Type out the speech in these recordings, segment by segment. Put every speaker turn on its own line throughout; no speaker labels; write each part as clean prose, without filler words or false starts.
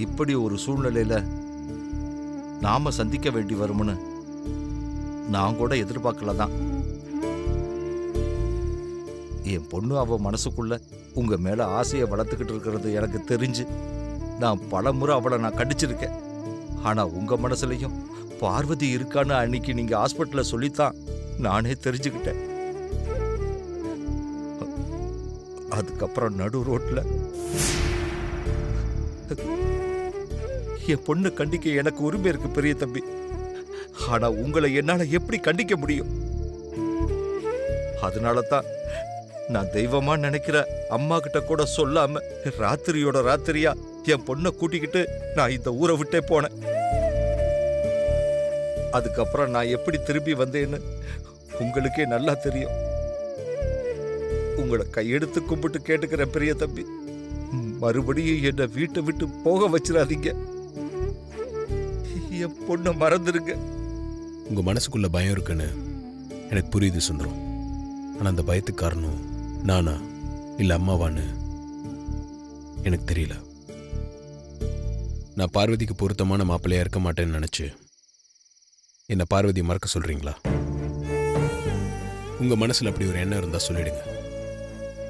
இப்படி ஒரு சூழ்நிலையில நாம சந்திக்க வேண்டி வரும்னு நான் கூட எதிர்பார்க்கல தான். என் பொண்ணு அவ மனசுக்குள்ள உங்க மேல ஆசையை வளர்த்துக்கிட்டு இருக்கிறது எனக்கு தெரிஞ்சு நான் பல முறை அவளை நான் கண்டிச்சிருக்கேன். ஆனா உங்க மனசுலயும் பார்வதி இருக்கான்னு அன்னைக்கு நீங்க ஹாஸ்பிட்டல்ல சொல்லித்தான் நானே தெரிஞ்சுக்கிட்டேன். அதுக்கப்புறம் நடு ரோட்ல என் பொண்ணு கண்டிக்க எனக்கு உரிமை இருக்கு பெரிய தம்பி. ஆனா உங்களை என்னால எப்படி கண்டிக்க முடியும்? அதனால தான் நான் தெய்வமா நினைக்கிற அம்மா கிட்ட கூட சொல்லாம ராத்திரியோட ராத்திரியா என் பொண்ணை கூட்டிக்கிட்டு நான் இந்த ஊரை விட்டே போனேன். அதுக்கப்புறம் நான் எப்படி திரும்பி வந்தேன்னு உங்களுக்கே நல்லா தெரியும். உங்களை கையெடுத்து கும்பிட்டு கேட்டுக்கிற பெரிய தம்பி, மறுபடியும் என்ன வீட்டை விட்டு போக வச்சிடாதீங்க. என் பொண்ணை மறந்துருங்க.
உங்க மனசுக்குள்ள பயம் இருக்குன்னு எனக்கு புரியுது சுந்தரம். ஆனா அந்த பயத்துக்கு காரணம் நானா இல்ல அம்மாவான்னு எனக்கு தெரியல. நான் பார்வதிக்கு பொருத்தமான மாப்பிள்ளையா இருக்க மாட்டேன்னு நினைச்சு என்ன பார்வதி மறக்க சொல்றீங்களா? உங்க மனசுல அப்படி ஒரு எண்ணம் இருந்தா சொல்லிடுங்க,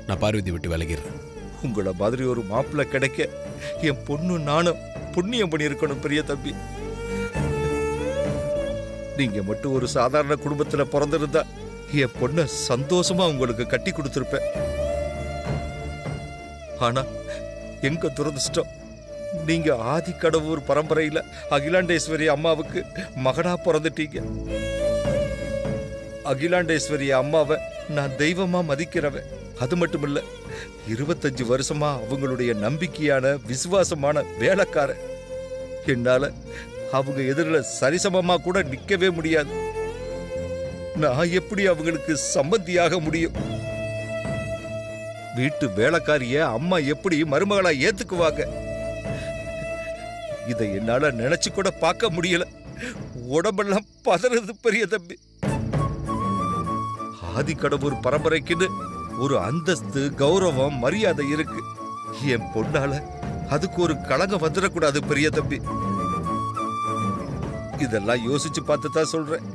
நான் பார்வதி விட்டு விலகிடுறேன்.
உங்களை மாதிரி ஒரு மாப்பிள்ளை கிடைக்க என் பொண்ணு நானும் புண்ணியம் பண்ணியிருக்கணும் பெரிய தம்பி. நீங்க மட்டும் ஒரு சாதாரண குடும்பத்துல பிறந்திருந்தா என் பொண்ண சந்தோஷமா உங்களுக்கு கட்டி கொடுத்திருப்பேன். ஆனா எங்க துரதிர்ஷ்டம், நீங்க ஆதி கடவுர் பரம்பரையில அகிலாண்டேஸ்வரி அம்மாவுக்கு மகனா பிறந்துட்டீங்க. அகிலாண்டேஸ்வரி அம்மாவை நான் தெய்வமா மதிக்கிறவன். அது மட்டும் இல்ல, 25 வருஷமா அவங்களுடைய நம்பிக்கையான விசுவாசமான வேலைக்காரன். என்னால அவங்க எதிரில் சரிசமமா கூட நிக்கவே முடியாது. நான் எப்படி அவங்களுக்கு சம்பந்தியாக முடியும்? வீட்டு வேலைக்காரிய அம்மா எப்படி மருமகளா ஏத்துக்குவாங்க? இதை என்னால நினைச்சு கூட பார்க்க முடியல. உடம்பெல்லாம் பதறது பெரிய தம்பி. ஆதி கடவுர் பரம்பரைக்குன்னு ஒரு அந்தஸ்து, கௌரவம், மரியாதை இருக்கு. என் பொண்ணால அதுக்கு ஒரு களங்கம் வந்துடக்கூடாது பெரிய தம்பி. இதெல்லாம் யோசிச்சு பார்த்து தான் சொல்றேன்.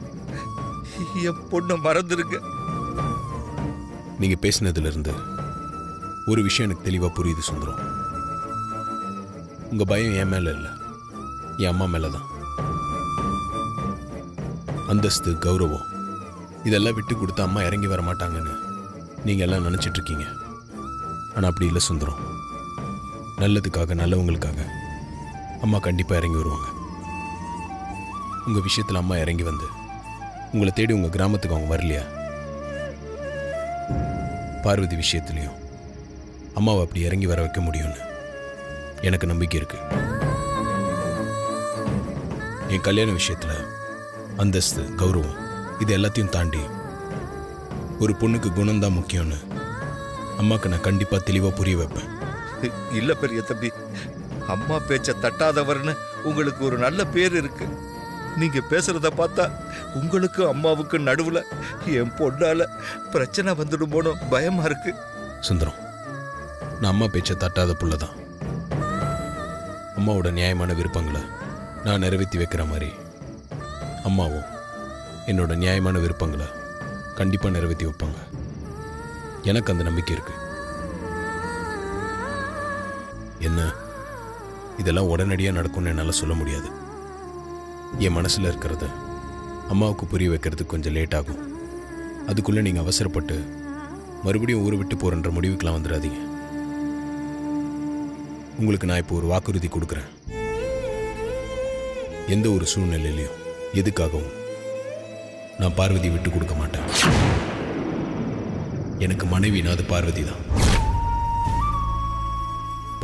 என் பொண்ணை மறந்துருங்க.
நீங்க பேசினதுல இருந்து ஒரு விஷயம் எனக்கு தெளிவா புரியுது சுந்தரம். உங்க பயம் என் மேல இல்ல, என் அம்மா மேலதான். அந்தஸ்து, கௌரவம் இதெல்லாம் விட்டு கொடுத்து அம்மா இறங்கி வர மாட்டாங்கன்னு நீங்க எல்லாம் நினைச்சிட்டு இருக்கீங்க. ஆனா அப்படி இல்லை சுந்தரம். நல்லதுக்காக, நல்லவங்களுக்காக அம்மா கண்டிப்பா இறங்கி வருவாங்க. உங்க விஷயத்துல அம்மா இறங்கி வந்து உங்களை தேடி உங்க கிராமத்துக்கு அவங்க வரலையா? பார்வதி விஷயத்திலையும் அம்மாவை அப்படி இறங்கி வர வைக்க முடியும்னு எனக்கு நம்பிக்கை இருக்கு. என் கல்யாண விஷயத்துல அந்தஸ்து, கௌரவம் இது எல்லாத்தையும் தாண்டி ஒரு பொண்ணுக்கு குணம்தான் முக்கியம்னு அம்மாக்கு நான் கண்டிப்பா தெளிவா புரிய வைப்பேன்.
இல்ல பெரிய தம்பி, அம்மா பேச்ச தட்டாதவர்னு உங்களுக்கு ஒரு நல்ல பேர் இருக்கு. நீங்க பேசுறத பார்த்தா உங்களுக்கு அம்மாவுக்கு நடுவுல என் பொண்ணால பிரச்சனை வந்துடுமோன்னு பயமா இருக்கு.
சுந்தரம், நான் அம்மா பேச்ச தட்டாத புள்ளதான். அம்மாவோட நியாயமான விருப்பங்களை நான் நிறைவேற்றி வைக்கிற மாதிரி அம்மாவும் என்னோட நியாயமான விருப்பங்களை கண்டிப்பா நிறைவேற்றி வைப்பாங்க. எனக்கு அந்த நம்பிக்கை இருக்கு. என்ன, இதெல்லாம் உடனடியாக நடக்கும்னு என்னால் சொல்ல முடியாது. என் மனசில் இருக்கிறத அம்மாவுக்கு புரிய வைக்கிறதுக்கு கொஞ்சம் லேட் ஆகும். அதுக்குள்ளே நீங்கள் அவசரப்பட்டு மறுபடியும் ஊரை விட்டு போகிறன்ற முடிவுக்கெலாம் வந்துடாதீங்க. உங்களுக்கு நான் இப்போ ஒரு வாக்குறுதி கொடுக்குறேன். எந்த ஒரு சூழ்நிலையிலையும் எதுக்காகவும் நான் பார்வதி விட்டு கொடுக்க மாட்டேன். எனக்கு மனைவினா அது பார்வதி தான்.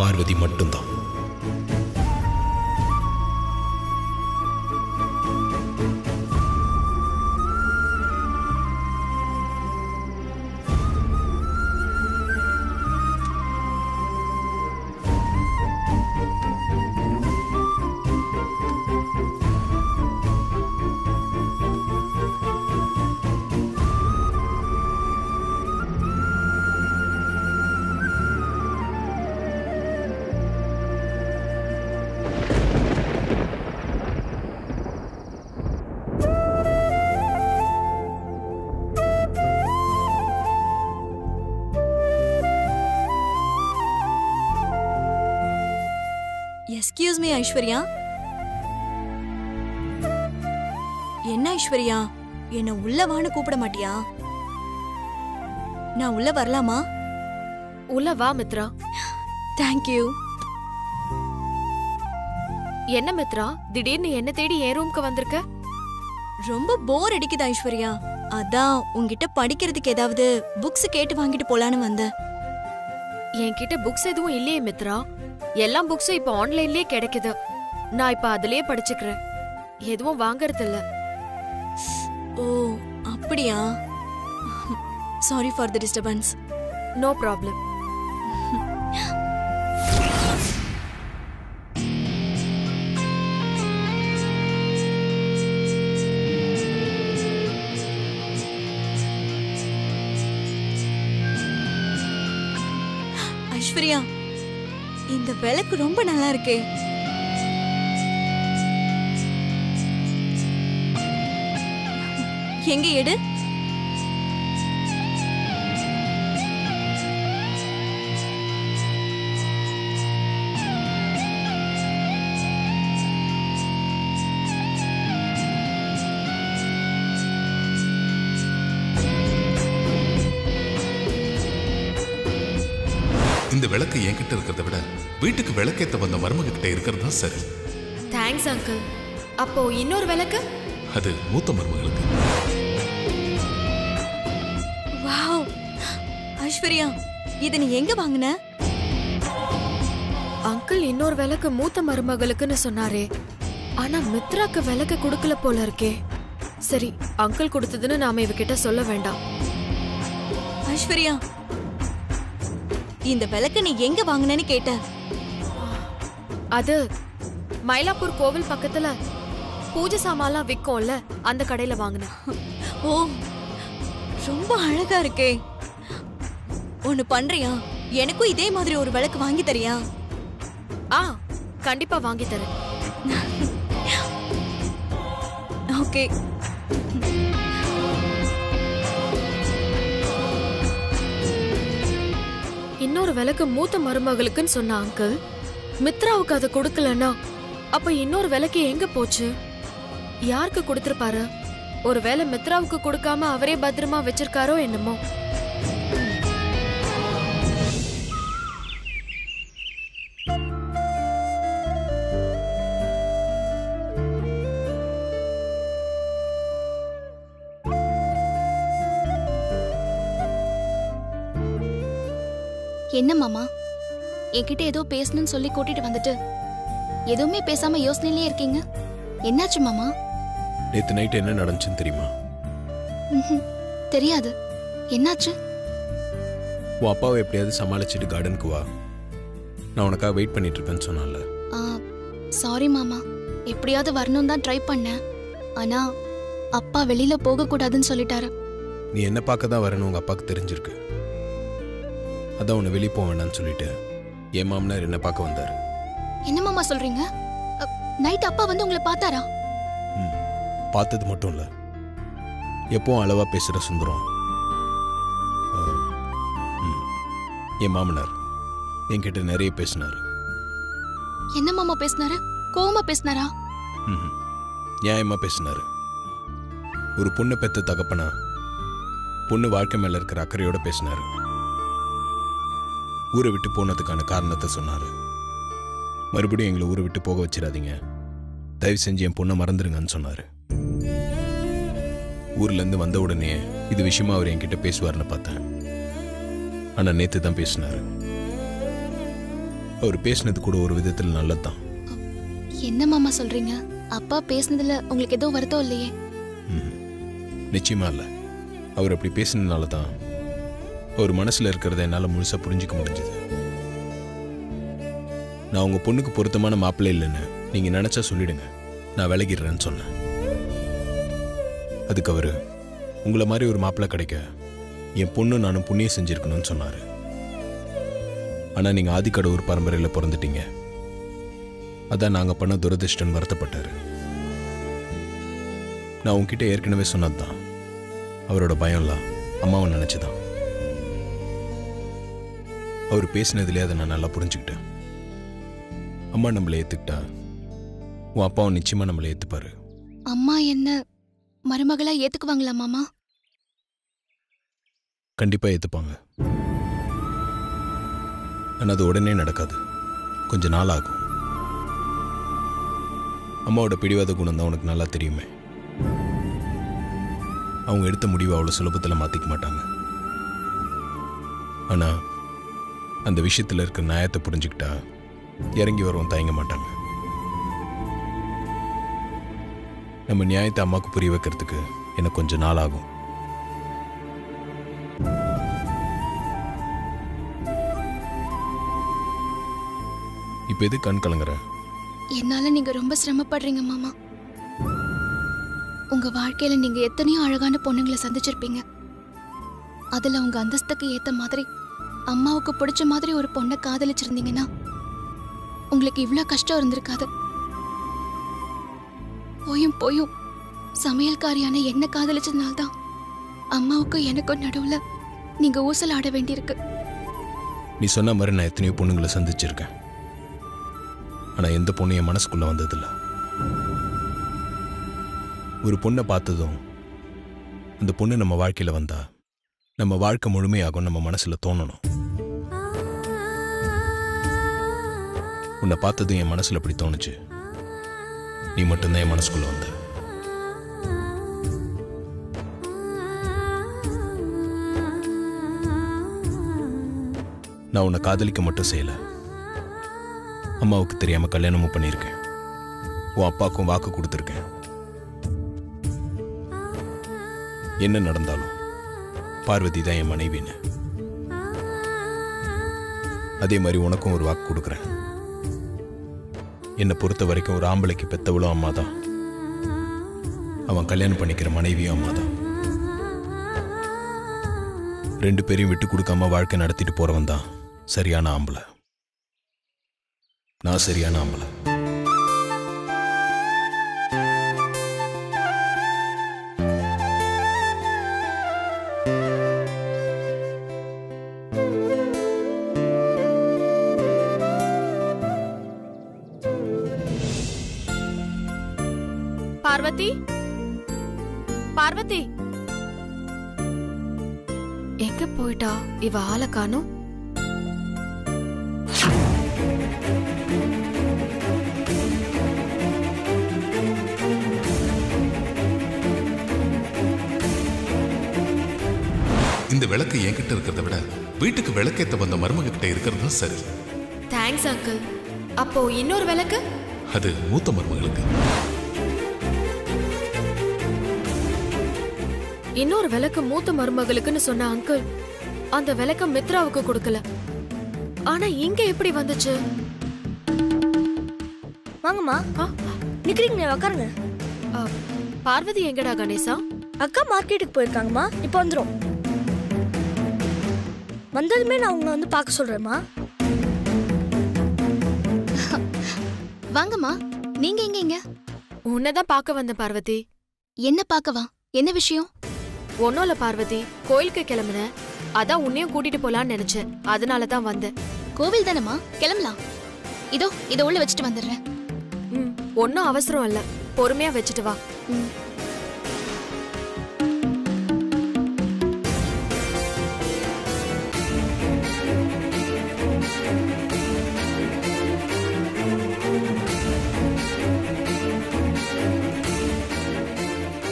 பார்வதி மட்டும்தான்.
Excuse me Aishwarya. என்ன ஐஸ்வர்யா, என்ன உள்ள வான்னு கூப்பிட மாட்டியா? நான் உள்ள வரலாமா?
உள்ள வா மித்ரா.
தேங்க்யூ.
என்ன மித்ரா, திடீர்னு என்ன தேடி என் ரூம்க்கு வந்திருக்க?
ரொம்ப போர் அடிக்குது ஐஸ்வர்யா. அதான் உன்கிட்ட படிக்கிறதுக்கு ஏதாவது புக்ஸ் கேட்டு வாங்கிட்டு போலான்னு வந்தேன்.
என்கிட்ட புக்ஸ் எதுவும் இல்லையே மித்ரா. எல்லா புக்ஸும் இப்ப ஆன்லைன்லயே கிடைக்குது. நான் இப்ப அதுலயே படிச்சுக்கிறேன். எதுவும் வாங்கறது இல்ல.
ஓ அப்படியா? Sorry for the disturbance.
No problem.
Aishwarya, இந்த விளக்கு ரொம்ப நல்லா இருக்கே. எங்க எடு.
இந்த விளக்கு என்கிட்ட இருக்கிறத விட வீட்டுக்கு விளக்கேத்த வந்த மருமக கிட்ட இருக்கிறது தான் சரி.
Thanks uncle. அப்போ இன்னொரு விளக்கு?
அது மூத்த மருமகளுக்கு.
வாவ் ஐஸ்வர்யா, இத நீ எங்க வாங்குன?
அங்கிள் இன்னொரு விளக்கு மூத்த மருமகளுக்குன்னு சொன்னாரே. ஆனா மித்ராக்கு விளக்கு கொடுக்கல போல இருக்கே. சரி, அங்கிள் கொடுத்ததுன்னு நாம இவகிட்ட சொல்ல வேண்டாம்.
ஐஸ்வர்யா, இந்த விளக்கு நீ எங்க வாங்குனேன்னு கேட்ட.
அது மயிலாப்பூர் கோவில் பக்கத்துல பூஜை சாமான்லாம் விற்கும்ல, அந்த கடையில வாங்கினேன்.
ஓ ரொம்ப அழகா இருக்கே. ஒன்னு பண்றியா, எனக்கும் இதே மாதிரி ஒரு விளக்கு வாங்கி தரியா?
ஆ கண்டிப்பா வாங்கி தரேன்.
ஓகே.
இன்னொரு விளக்கு மூத்த மருமகளுக்குன்னு சொன்ன அங்கிள், மித்ராவுக்கு அதை கொடுக்கலன்னா அப்ப இன்னொரு விளக்கு எங்க போச்சு? யாருக்கு கொடுத்திருப்பாரு? ஒருவேளை மித்ராவுக்கு கொடுக்காம அவரே பத்திரமா வச்சிருக்காரோ என்னமோ.
என்ன மாமா, என்கிட்ட ஏதோ பேசணும்னு சொல்லி கூட்டிட்டு வந்துட்டு எதுவுமே பேசாம யோசனையிலே இருக்கீங்க. என்னாச்சு மாமா?
நேத்து நைட் என்ன நடந்துச்சுன்னு தெரியுமா?
தெரியாது. என்னாச்சு?
உன் அப்பாவை எப்படியாவது சமாளிச்சுட்டு கார்டனுக்கு வா, நான் உனக்காக வெயிட் பண்ணிட்டு இருப்பேன்னு சொன்னால.
சாரி மாமா, எப்படியாவது வரணும் தான் ட்ரை பண்ணேன். ஆனா அப்பா வெளியில போக கூடாதுன்னு சொல்லிட்டாரு.
நீ என்ன பார்க்க தான் வரணும் உங்க அப்பாவுக்கு தெரிஞ்சிருக்கு. அதான் உன்னை வெளியே போக வேண்டாம்னு சொல்லிட்டு என் மாமனார் என்ன பார்க்க வந்தார்.
என்ன மாமா சொல்றீங்க? நைட் அப்பா வந்து உங்களை பார்த்தாரா?
பார்த்தது மட்டும் இல்ல, எப்பவும் அளவா பேசுற சுந்தரம் என் மாமனார் என்கிட்ட நிறைய பேசினாரு.
என்ன மாமா பேசினாரு? கோவமா பேசினாரா?
நியாயமா பேசினாரு. ஒரு பொண்ணு பெத்த தகப்பனா பொண்ணு வாழ்க்கை மேல இருக்கிற அக்கறையோட பேசினாரு. ஊரை விட்டு போனதுக்கான காரணத்தை சொன்னாரு. மறுபடியும் எங்களை ஊரை விட்டு போக வச்சிடாதீங்க, தயவு செஞ்சு என் பொண்ணை மறந்துருங்கன்னு சொன்னாரு. ஊர்ல இருந்து வந்த உடனே இது விஷயமா அவர் என்கிட்ட பேசுவார்னு பார்த்தேன். ஆனா நேத்து தான் பேசினாரு. அவர் பேசினது கூட ஒரு விதத்தில் நல்லதுதான்.
என்ன மாமா சொல்றீங்க? அப்பா பேசினதுல உங்களுக்கு ஏதோ வருத்தம் இல்லையே?
நிச்சயமா இல்ல. அவர் அப்படி பேசினதுனால தான் அவர் மனசுல இருக்கிறத என்னால முழுசா புரிஞ்சுக்க முடிஞ்சது. நான் உங்க பொண்ணுக்கு பொருத்தமான மாப்பிள்ளை இல்லைன்னு நீங்க நினைச்சா சொல்லிடுங்க, நான் விலகிடுறேன்னு சொன்னேன். அதுக்கு அவரு உங்களை மாதிரி ஒரு மாப்பிள்ளை கிடைக்க என் பொண்ணு நானும் புண்ணியம் செஞ்சிருக்கணும்னு சொன்னாரு. ஆனா நீங்க ஆதிக்கடவுர் பரம்பரையில பிறந்துட்டீங்க, அதான் நாங்க பண்ண துரதிர்ஷ்டம் வருத்தப்பட்டாரு. நான் உங்ககிட்ட ஏற்கனவே சொன்னதுதான், அவரோட பயம்லாம் அம்மாவை நினைச்சுதான். அவர் பேசினதுலேயே அதை நான் நல்லா புரிஞ்சுக்கிட்டேன். அம்மா நம்மளை ஏத்துக்கிட்டா உன் அப்பாவும் நிச்சயமா நம்மளை ஏத்துப்பாரு.
அம்மா என்ன மருமகளா ஏத்துக்குவாங்களா மாமா?
கண்டிப்பா ஏத்துப்பாங்க. ஆனா அது உடனே நடக்காது, கொஞ்ச நாள் ஆகும். அம்மாவோட பிடிவாத குணம் தான் உனக்கு நல்லா தெரியுமே. அவங்க எடுத்த முடிவை அவ்வளோ சுலபத்தில் மாற்றிக்க மாட்டாங்க. ஆனால் அந்த விஷயத்தில் இருக்கிற நியாயத்தை புரிஞ்சுக்கிட்டா இறங்கி வரவும் தயங்க மாட்டாங்க. நம்ம நியாயத்தை அம்மாவுக்கு புரிய வைக்கிறதுக்கு எனக்கு கொஞ்சம் நாள் ஆகும். இப்போ எது கண் கலங்குற?
என்னால நீங்க ரொம்ப சிரமப்படுறீங்க மாமா. உங்க வாழ்க்கையில நீங்க எத்தனையோ அழகான பொண்ணுங்களை சந்திச்சிருப்பீங்க. அதுல உங்க அந்தஸ்துக்கு ஏத்த மாதிரி அம்மாவுக்கு பிடிச்ச மாதிரி ஒரு பொண்ணை காதலிச்சிருந்தீங்கன்னா உங்களுக்கு இவ்ளோ கஷ்டம் இருந்திருக்காது. போயும் சமையல்காரியான என்ன காதலிச்சதுனால்தான் அம்மாவுக்கும் எனக்கும் நடுவுல நீங்க ஊசல் ஆட வேண்டியிருக்கு.
நீ சொன்ன மாதிரி நான் எத்தனையோ பொண்ணுங்களை சந்திச்சிருக்கேன். ஆனா எந்த பொண்ணு என் மனசுக்குள்ள வந்ததில்லை. ஒரு பொண்ணை பார்த்ததும் அந்த பொண்ணு நம்ம வாழ்க்கையில வந்தா நம்ம வாழ்க்கை முழுமையாகும் நம்ம மனசுல தோணணும். உன்னை பார்த்ததும் என் மனசுல அப்படி தோணுச்சு. நீ மட்டும்தான் என் மனசுக்குள்ள வந்த. நான் உன்னை காதலிக்க மட்டும் செய்யல, அம்மாவுக்கு தெரியாம கல்யாணமும் பண்ணியிருக்கேன். உன் அப்பாவுக்கும் வாக்கு கொடுத்துருக்கேன். என்ன நடந்தாலும் பார்வதி தான் என் மனைவின்னு. அதே மாதிரி உனக்கும் ஒரு வாக்கு கொடுக்குறேன். என்னை பொறுத்த வரைக்கும் ஒரு ஆம்பளைக்கு பெத்தவளும் அம்மா தான், அவன் கல்யாணம் பண்ணிக்கிற மனைவியும் அம்மா தான். ரெண்டு பேரையும் விட்டு கொடுக்காம வாழ்க்கை நடத்திட்டு போறவன் தான் சரியான ஆம்பளை. நான் சரியான ஆம்பளை.
பார்வதி, பார்வதி எங்க போயிட்டா? இவ ஆளை காணோம்.
இந்த விளக்கு என்கிட்ட இருக்கிறத விட வீட்டுக்கு விளக்கேத்த வந்த மருமக கிட்ட இருக்கிறது தான் சரி.
Thanks uncle. அப்போ இன்னொரு விளக்கு?
அது மூத்த மருமகளுக்கு.
இன்னொரு விளக்கு மூத்த மருமகளுக்குன்னு சொன்ன அங்கிள் அந்த விளக்க மித்ராவுக்கு கொடுக்கல. ஆனா இங்க எப்படி வந்துச்சு?
வாங்கம்மா. நிக்கிறீங்க, உட்காருங்க.
பார்வதி எங்கடா கணேசா?
அக்கா மார்க்கெட்டுக்கு போயிருக்காங்கம்மா, இப்போ வந்துடும். வந்ததுமே நான் உங்களை வந்து பார்க்க சொல்றேம்மா.
வாங்கம்மா, நீங்க எங்க?
உன்னதான் பார்க்க வந்த பார்வதி.
என்ன பார்க்கவா? என்ன விஷயம்?
ஒன்னும் இல்ல பார்வதி, கோயிலுக்கு கிளம்புனேன். அதான் உன்னையும் கூட்டிட்டு போலான்னு நினைச்சேன், அதனாலதான் வந்தேன்.
கோவில் தானம்மா, கிளம்பலாம். இதோ உள்ள வச்சுட்டு வந்துடுறேன்.
ஒன்னும் அவசரம் இல்ல, பொறுமையா வச்சுட்டு வா.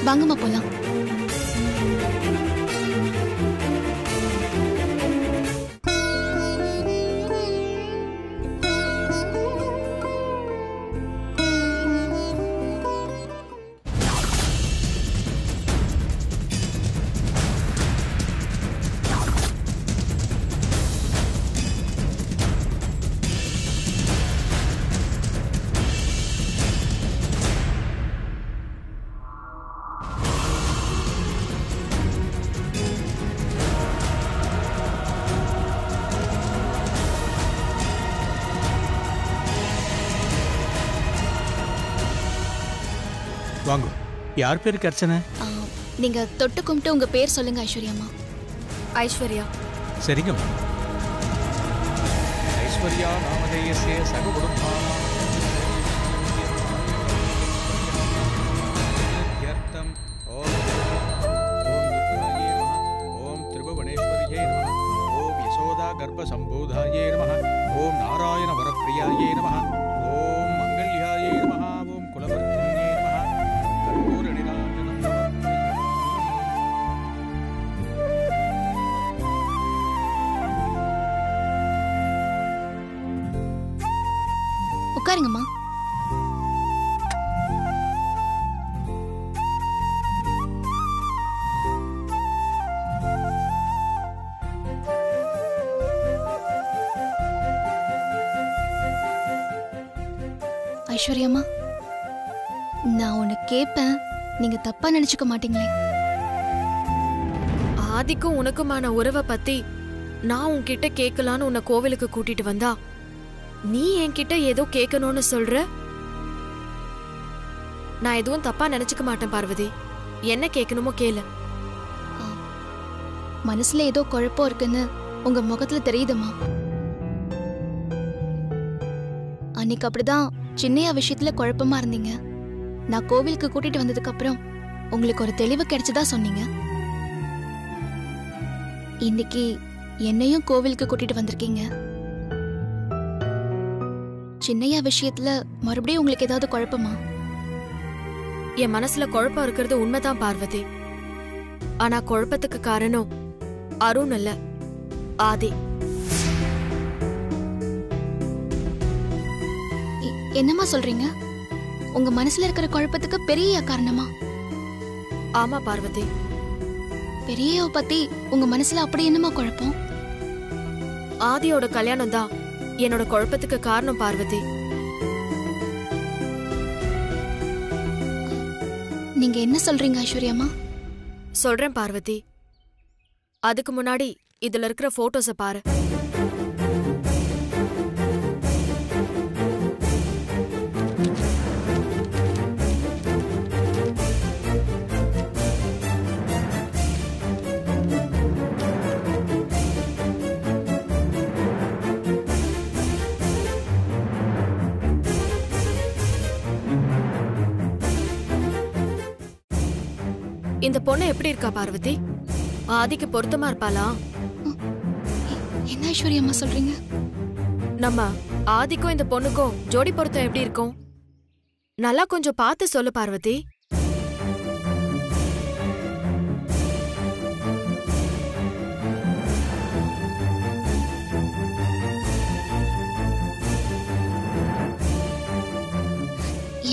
வாங்கம்மா போலாம்.
வாங்க. யார் பேருக்கு அர்ச்சனை?
நீங்க தொட்டு கும்பிட்டு உங்க பேர் சொல்லுங்க. ஐஸ்வர்யாமா.
ஐஸ்வர்யா.
சரிங்கம்மா.
ஐஸ்வர்யா நாமதேயஸ்ய சககுடும்பானாம்
உட்காருங்கம்மா. ஐஸ்வர்யம்மா, நான் ஒன்னு கேட்பேன், நீங்க தப்பா நினைச்சுக்க மாட்டீங்களே?
ஆதிக்கும் உனக்குமான உறவை பத்தி நான் உன்கிட்ட கேட்கலான்னு உன்னை கோவிலுக்கு கூட்டிட்டு வந்தா நீ என்கிட்ட ஏதோ கேட்கணும்னு சொல்ற. நான் எதுவும் தப்பா நினைச்சுக்க மாட்டேன் பார்வதி. என்ன கேட்கணுமோ கேளு.
மனசுல ஏதோ குழப்பம் இருக்குன்னு உங்க முகத்துல தெரியுதுமா. அன்னைக்கு அப்படிதான் சின்னையா விஷயத்துல குழப்பமா இருந்தீங்க. நான் கோவிலுக்கு கூட்டிட்டு வந்ததுக்கு அப்புறம் உங்களுக்கு ஒரு தெளிவு கிடைச்சதா சொன்னீங்க. இன்னைக்கு என்னையும் கோவிலுக்கு கூட்டிட்டு வந்திருக்கீங்க. சின்னையா விஷயத்துல மறுபடியும் உங்களுக்கு ஏதாவது குழப்பமா?
என் மனசுல குழப்பம் இருக்கிறது உண்மைதான் பார்வதி. ஆனா குழப்பத்துக்கு காரணம் அருண் அல்ல, ஆதி.
என்னம்மா சொல்றீங்க? உங்க மனசுல இருக்கிற குழப்பத்துக்கு பெரிய காரணமா?
ஆமா பார்வதி.
பெரியவ பத்தி உங்க மனசுல அப்படி என்னமா குழப்பம்?
ஆதியோட கல்யாணம் தான் என்னோட குழப்பத்துக்கு காரணம் பார்வதி.
நீங்க என்ன சொல்றீங்க ஐஸ்வர்யம்மா?
சொல்றேன் பார்வதி. அதுக்கு முன்னாடி இதுல இருக்கிற போட்டோஸ பாரு. இந்த பொண்ணு எப்படி இருக்கா பார்வதி? ஆதிக்கு பொருத்தமா இருப்பாளா?
என்ன ஐஸ்வர்யம்மா சொல்றீங்க?
நம்ம ஆதிக்கும் இந்த பொண்ணுக்கும் ஜோடி பொருத்தம் எப்படி இருக்கும்? நல்லா கொஞ்சம் பார்த்து சொல்லு பார்வதி.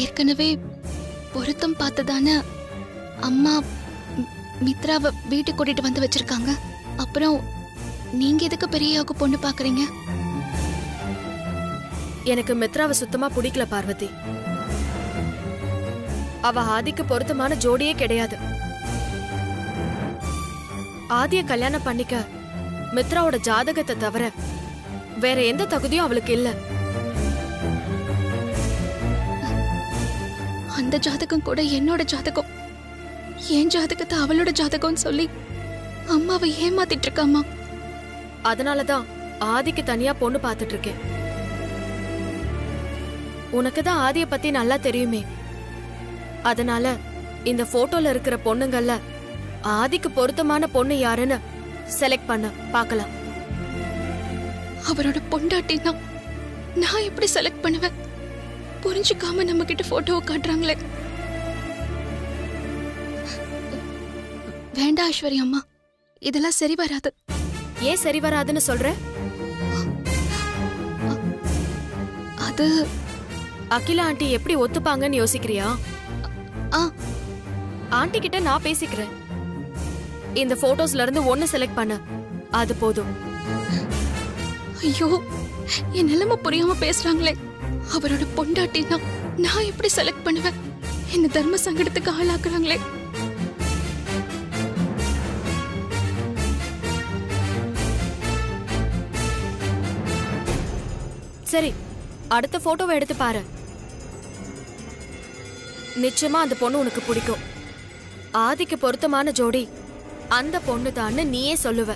ஏற்கனவே பொருத்தம் பார்த்ததான அம்மா மித்ராவை வீட்டுக்கு கூட்டிட்டு வந்து வச்சிருக்காங்க. அப்புறம் நீங்க எதுக்கு பெரியவுக்கு பொண்ணு பாக்குறீங்க?
எனக்கு மித்ராவை சுத்தமா பிடிக்கல பார்வதி. அவ ஆதிக்கு பொருத்தமான ஜோடியே கிடையாது. ஆதிய கல்யாணம் பண்ணிக்க மித்ராவோட ஜாதகத்தை தவிர வேற எந்த தகுதியும் அவளுக்கு இல்ல.
அந்த ஜாதகம் கூட என்னோட ஜாதகம், என் ஜாதகத்தை அவளோட ஜாதகம்னு சொல்லி அம்மாவை ஏமாத்திட்டு இருக்காமா.
அதனாலதான் ஆதிக்கு தனியா பொண்ணு பாத்துட்டு இருக்கேன். உனக்குதான் ஆதிய பத்தி நல்லா தெரியுமே. அதனால இந்த போட்டோல இருக்கிற பொண்ணுங்கள்ல ஆதிக்கு பொருத்தமான பொண்ணு யாருன்னு செலக்ட் பண்ண பார்க்கலாம்.
அவரோட பொண்டாட்டினா நான் எப்படி செலக்ட் பண்ணுவேன்? புரிஞ்சுக்காம நம்ம கிட்ட போட்டோவை காட்டுறாங்களே. வேண்டாம் ஐஸ்வர்யா அம்மா, இதெல்லாம் சரி வராது.
ஏன் சரி வராதுன்னு சொல்ற?
அது
அகிலா ஆண்டி எப்படி ஒத்துப்பாங்கன்னு யோசிக்கிறியா? ஆண்டி கிட்ட நான் பேசிக்கிறேன். இந்த போட்டோஸ்ல இருந்து ஒன்னு செலக்ட் பண்ண, அது போதும்.
ஐயோ, என் நிலைமை புரியாம பேசுறாங்களே. அவரோட பொண்டாட்டினா நான் எப்படி செலக்ட் பண்ணுவேன்? என்ன தர்ம சங்கடத்துக்கு ஆளாக்குறாங்களே.
சரி, அடுத்த போட்டோவை எடுத்து பாரு. நிச்சயமா அந்த பொண்ணு உனக்கு பிடிக்கும். ஆதிக்கு பொருத்தமான ஜோடி அந்த பொண்ணு தான்னு நீயே சொல்லுவ.